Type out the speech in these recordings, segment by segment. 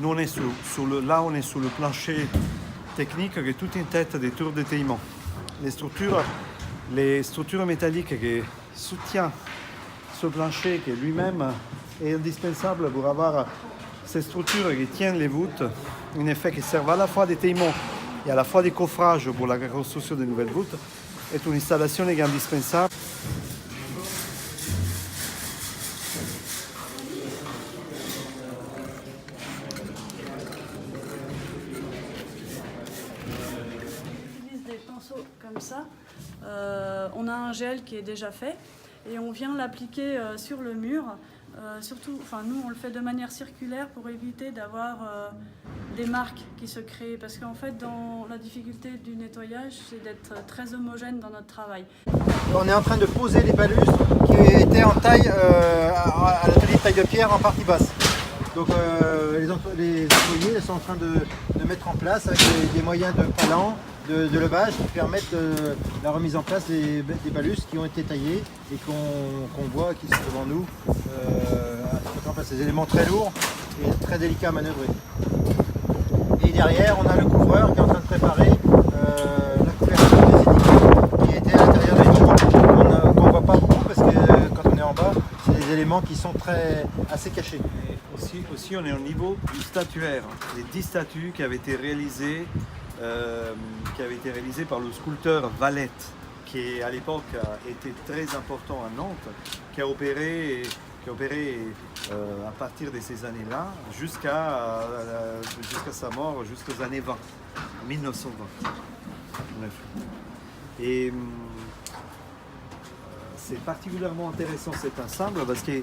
Nous, on est là, on est sur le plancher technique qui est toute une tête des tours d'étayement. Les structures métalliques qui soutiennent ce plancher qui lui-même est indispensable pour avoir ces structures qui tiennent les voûtes, en effet qui servent à la fois d'étayement et à la fois des coffrages pour la construction de nouvelles voûtes, est une installation qui est indispensable. On utilise des pinceaux comme ça. On a un gel qui est déjà fait et on vient l'appliquer sur le mur. Surtout, nous on le fait de manière circulaire pour éviter d'avoir des marques qui se créent, parce qu'en fait dans la difficulté du nettoyage, c'est d'être très homogène dans notre travail. On est en train de poser les balustres qui étaient en taille à l'atelier de taille de pierre en partie basse. Donc les employés sont en train de mettre en place avec des moyens de palan, de levage qui permettent la remise en place des balustres qui ont été taillés et qu'on voit qui sont devant nous. Ces éléments très lourds et très délicats à manœuvrer. Et derrière, on a le couvreur qui est en train de préparer la couverture des étiquettes qui était à l'intérieur des niveaux, qu'on ne voit pas beaucoup parce que quand on est en bas, c'est des éléments qui sont assez cachés. Et aussi, on est au niveau du statuaire. Les 10 statues qui avaient été réalisées par le sculpteur Valette, qui à l'époque était très important à Nantes, qui a opéré à partir de ces années-là jusqu'à sa mort, jusqu'aux années 20, 1920. Et c'est particulièrement intéressant cet ensemble parce que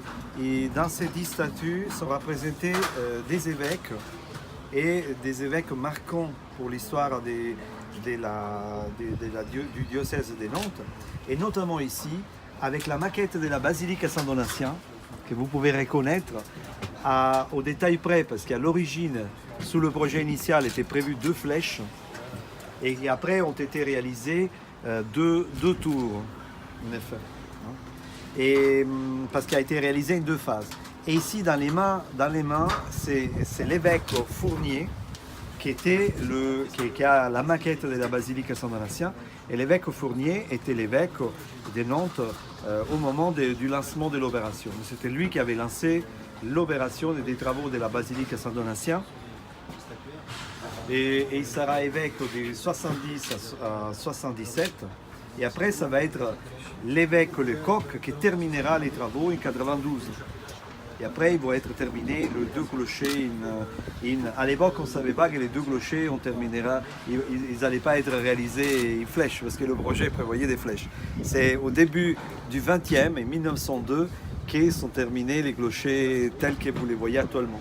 dans ces 10 statues sont représentés des évêques et des évêques marquants pour l'histoire du diocèse de Nantes, et notamment ici avec la maquette de la basilique à Saint-Donatien, que vous pouvez reconnaître au détail près, parce qu'à l'origine, sous le projet initial, étaient prévues 2 flèches, et après ont été réalisées deux tours, en effet. Et parce qu'il a été réalisé en 2 phases. Et ici, dans les mains, c'est l'évêque Fournier qui a la maquette de la basilique à Saint-Donatien. Et l'évêque Fournier était l'évêque de Nantes au moment du lancement de l'opération. C'était lui qui avait lancé l'opération des travaux de la basilique à Saint-Donatien. Et il sera évêque de 70 à 77. Et après, ça va être l'évêque Lecoq qui terminera les travaux en 92. Et après, ils vont être terminés les 2 clochers. À l'époque, on ne savait pas que les 2 clochers, ils n'allaient pas être réalisés en flèches, parce que le projet prévoyait des flèches. C'est au début du 20e, en 1902, qu'ils sont terminés les clochers tels que vous les voyez actuellement.